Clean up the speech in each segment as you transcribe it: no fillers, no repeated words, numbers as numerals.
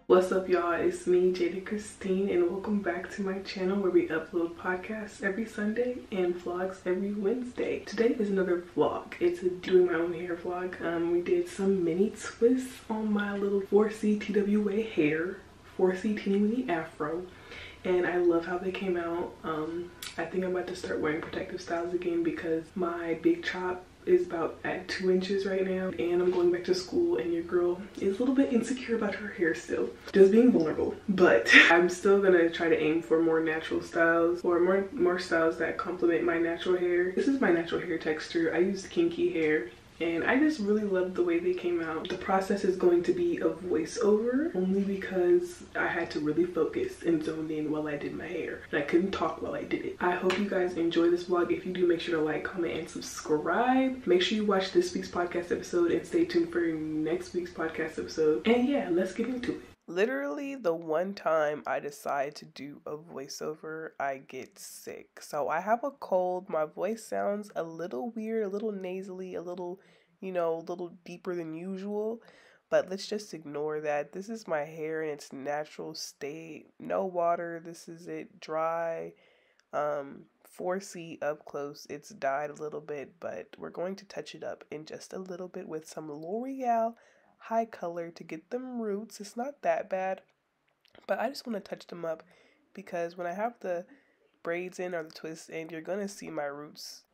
What's up, y'all? It's me, Jada Christine, and welcome back to my channel where we upload podcasts every Sunday and vlogs every Wednesday. Today is another vlog. It's a doing my own hair vlog. We did some mini twists on my little 4C TWA hair, 4C teeny weeny afro, and I love how they came out. I think I'm about to start wearing protective styles again because my big chop is about at 2 inches right now, and I'm going back to school, and your girl is a little bit insecure about her hair still, just being vulnerable. But I'm still gonna try to aim for more natural styles, or more styles that complement my natural hair. This is my natural hair texture. I use kinky hair, and I just really love the way they came out. The process is going to be a voiceover only because I had to really focus and zone in while I did my hair, and I couldn't talk while I did it. I hope you guys enjoy this vlog. If you do, make sure to like, comment, and subscribe. Make sure you watch this week's podcast episode and stay tuned for next week's podcast episode. And yeah, let's get into it. Literally the one time I decide to do a voiceover, I get sick. So I have a cold. My voice sounds a little weird, a little nasally, a little, a little deeper than usual. But let's just ignore that. This is my hair in its natural state. No water. This is it. Dry. 4C up close. It's dyed a little bit, but we're going to touch it up in just a little bit with some L'Oreal high color to get them roots. It's not that bad, but I just want to touch them up because when I have the braids in or the twists in, you're gonna see my roots.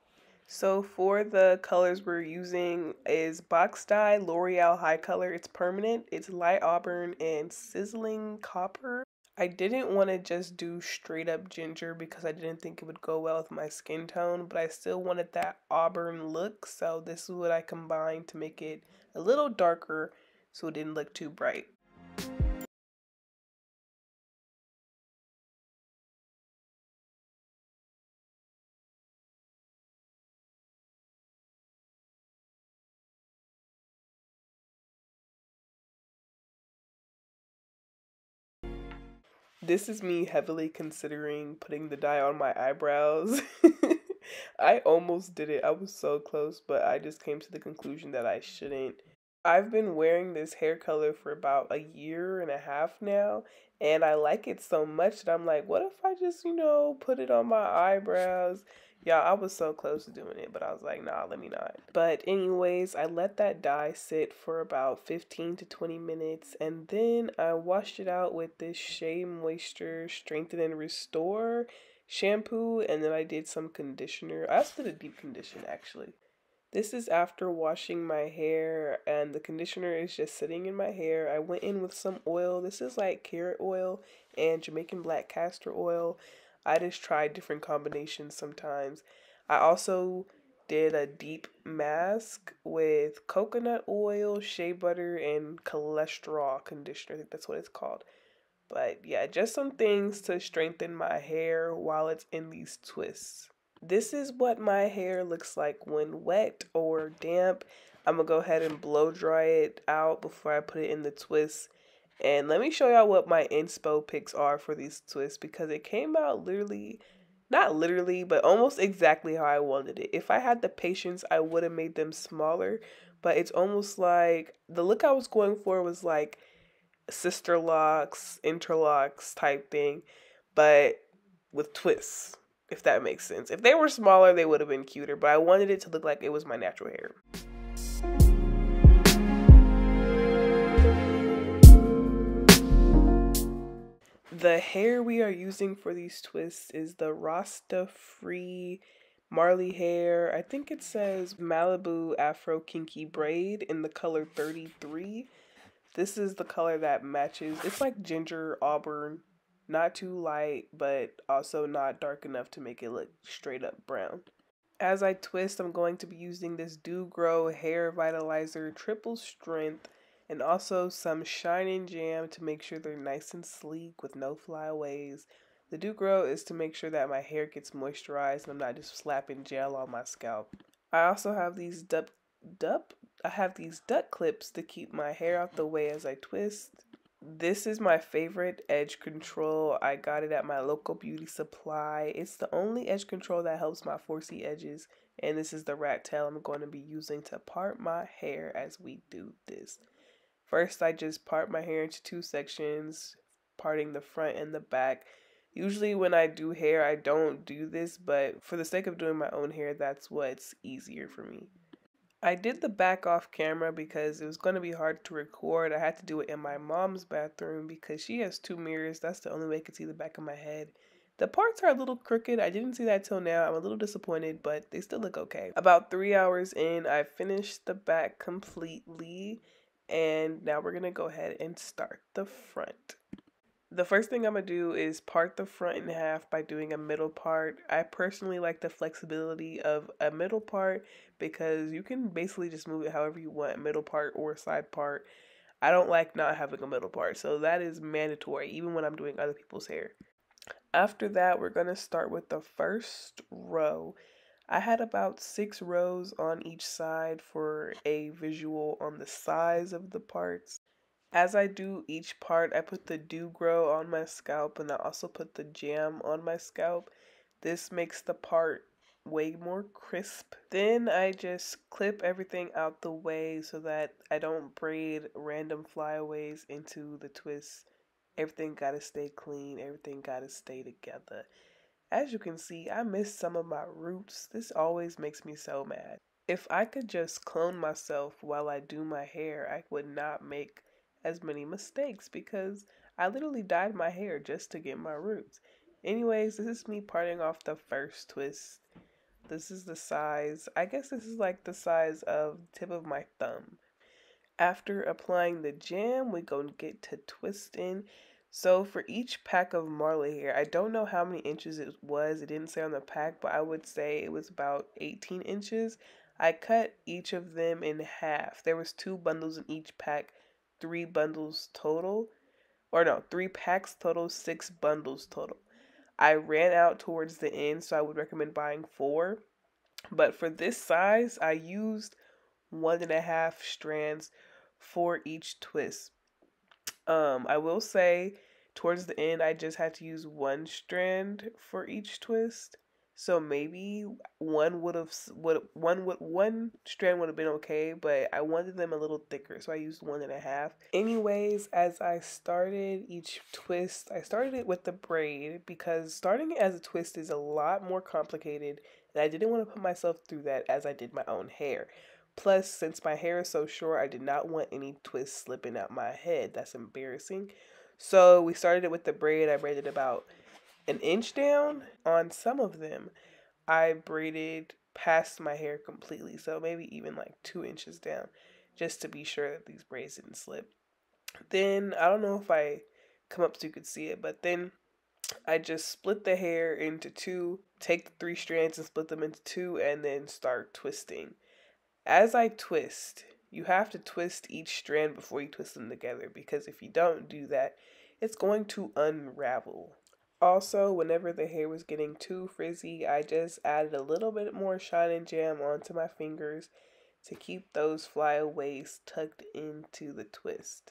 So for the colors we're using is box dye L'Oreal high color. It's permanent. It's light auburn and sizzling copper. I didn't want to just do straight up ginger because I didn't think it would go well with my skin tone, but I still wanted that auburn look, so this is what I combined to make it a little darker so it didn't look too bright. This is me heavily considering putting the dye on my eyebrows. I almost did it. I was so close, but I just came to the conclusion that I shouldn't. I've been wearing this hair color for about a year and a half now, and I like it so much that I'm like, what if I just, put it on my eyebrows? Yeah, I was so close to doing it, but I was like, nah, let me not. But anyways, I let that dye sit for about 15 to 20 minutes, and then I washed it out with this Shea Moisture Strengthen and Restore shampoo, and then I did some conditioner. I also did a deep condition, actually. This is after washing my hair, and the conditioner is just sitting in my hair. I went in with some oil. This is like carrot oil and Jamaican black castor oil. I just tried different combinations sometimes. I also did a deep mask with coconut oil, shea butter, and cholesterol conditioner. I think that's what it's called. But yeah, just some things to strengthen my hair while it's in these twists. This is what my hair looks like when wet or damp. I'm going to go ahead and blow dry it out before I put it in the twists. And let me show y'all what my inspo pics are for these twists because it came out literally, not literally, but almost exactly how I wanted it. If I had the patience, I would have made them smaller. But it's almost like the look I was going for was like sister locks, interlocks type thing, but with twists, if that makes sense. If they were smaller, they would have been cuter, but I wanted it to look like it was my natural hair. The hair we are using for these twists is the Rasta Free Marley hair. I think it says Malibu Afro Kinky Braid in the color 33. This is the color that matches. It's like ginger auburn. Not too light, but also not dark enough to make it look straight up brown. As I twist, I'm going to be using this Do Grow Hair Vitalizer Triple Strength and also some Shine and Jam to make sure they're nice and sleek with no flyaways. The Do Grow is to make sure that my hair gets moisturized and I'm not just slapping gel on my scalp. I also have these duck clips to keep my hair out the way as I twist. This is my favorite edge control. I got it at my local beauty supply. It's the only edge control that helps my 4C edges. And this is the rat tail I'm going to be using to part my hair as we do this. First, I just part my hair into two sections, parting the front and the back. Usually when I do hair, I don't do this, but for the sake of doing my own hair, that's what's easier for me. I did the back off camera because it was going to be hard to record. I had to do it in my mom's bathroom because she has two mirrors. That's the only way I could see the back of my head. The parts are a little crooked. I didn't see that till now. I'm a little disappointed, but they still look okay. About 3 hours in, I finished the back completely. And now we're going to go ahead and start the front. The first thing I'm going to do is part the front in half by doing a middle part. I personally like the flexibility of a middle part because you can basically just move it however you want, middle part or side part. I don't like not having a middle part, so that is mandatory even when I'm doing other people's hair. After that, we're going to start with the first row. I had about 6 rows on each side for a visual on the size of the parts. As I do each part, I put the dew grow on my scalp and I also put the jam on my scalp. This makes the part way more crisp. Then I just clip everything out the way so that I don't braid random flyaways into the twists. Everything gotta stay clean, everything gotta stay together. As you can see, I missed some of my roots. This always makes me so mad. If I could just clone myself while I do my hair, I would not make as many mistakes because I literally dyed my hair just to get my roots. Anyways, this is me parting off the first twist. This is the size. I guess this is like the size of the tip of my thumb. After applying the jam, we go and get to twisting. So for each pack of Marley hair, I don't know how many inches it was. It didn't say on the pack, but I would say it was about 18 inches. I cut each of them in half. There was 2 bundles in each pack, 3 bundles total. Or no, 3 packs total, 6 bundles total. I ran out towards the end, so I would recommend buying 4. But for this size, I used 1.5 strands for each twist. I will say towards the end I just had to use 1 strand for each twist. So maybe one strand would have been okay, but I wanted them a little thicker, so I used 1.5. Anyways, as I started each twist, I started it with the braid because starting it as a twist is a lot more complicated, and I didn't want to put myself through that as I did my own hair. Plus, since my hair is so short, I did not want any twists slipping out my head. That's embarrassing. So we started it with the braid. I braided about an inch down. On some of them, I braided past my hair completely. So maybe even like 2 inches down, just to be sure that these braids didn't slip. Then, I don't know if I come up so you could see it, but then I just split the hair into two, take the 3 strands and split them into two, and then start twisting. As I twist, you have to twist each strand before you twist them together because if you don't do that, it's going to unravel. Also, whenever the hair was getting too frizzy, I just added a little bit more shine and jam onto my fingers to keep those flyaways tucked into the twist.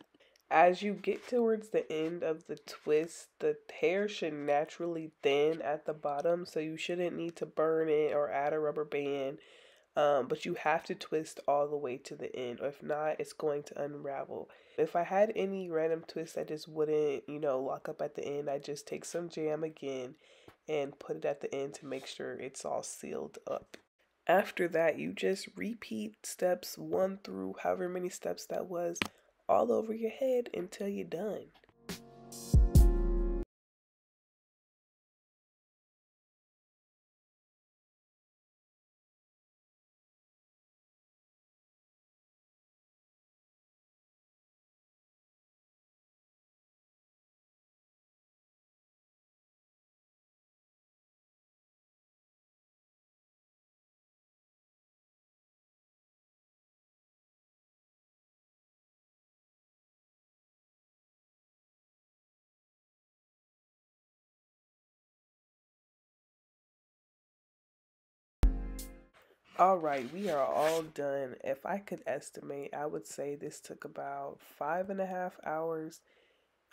As you get towards the end of the twist, the hair should naturally thin at the bottom, so you shouldn't need to burn it or add a rubber band. But you have to twist all the way to the end, or if not, it's going to unravel. If I had any random twist that just wouldn't, lock up at the end, I just take some jam again and put it at the end to make sure it's all sealed up. After that, you just repeat steps 1 through however many steps that was all over your head until you're done. All right, we are all done. If I could estimate, I would say this took about 5.5 hours.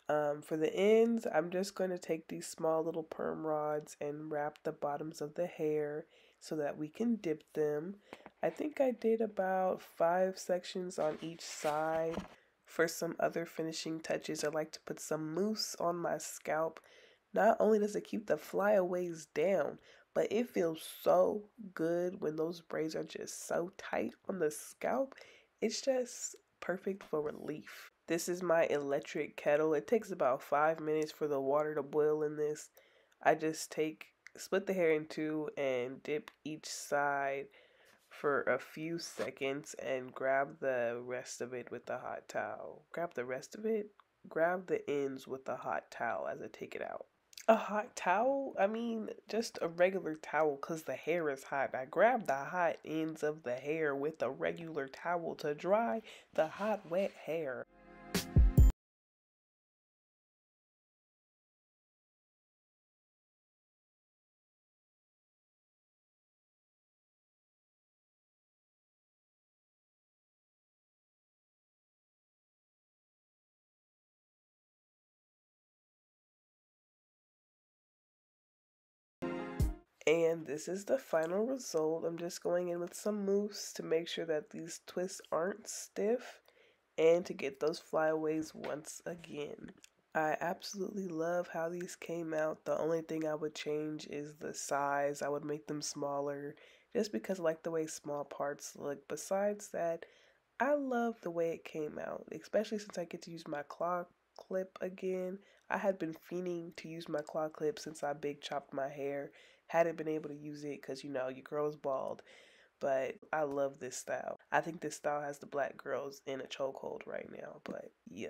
For the ends, I'm just going to take these small little perm rods and wrap the bottoms of the hair so that we can dip them. I think I did about 5 sections on each side For some other finishing touches, I like to put some mousse on my scalp. Not only does it keep the flyaways down, but it feels so good when those braids are just so tight on the scalp. It's just perfect for relief. This is my electric kettle. It takes about 5 minutes for the water to boil in this. I just split the hair in two and dip each side for a few seconds and grab the rest of it with the hot towel. Grab the ends with the hot towel as I take it out. A hot towel? I mean, just a regular towel because the hair is hot. I grab the hot ends of the hair with a regular towel to dry the hot, wet hair. And this is the final result. I'm just going in with some mousse to make sure that these twists aren't stiff and to get those flyaways once again. I absolutely love how these came out. The only thing I would change is the size. I would make them smaller just because I like the way small parts look. Besides that, I love the way it came out, especially since I get to use my claw clip again. I had been fiending to use my claw clip since I big chopped my hair. Hadn't been able to use it because, you know, your girl's bald. But I love this style. I think this style has the black girls in a chokehold right now, but yeah.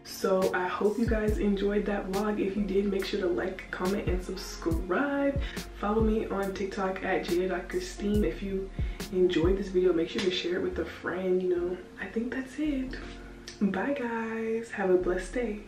So I hope you guys enjoyed that vlog. If you did, make sure to like, comment, and subscribe. Follow me on TikTok at jada.christine. If you enjoyed this video, make sure to share it with a friend. You know, I think that's it. Bye guys. Have a blessed day.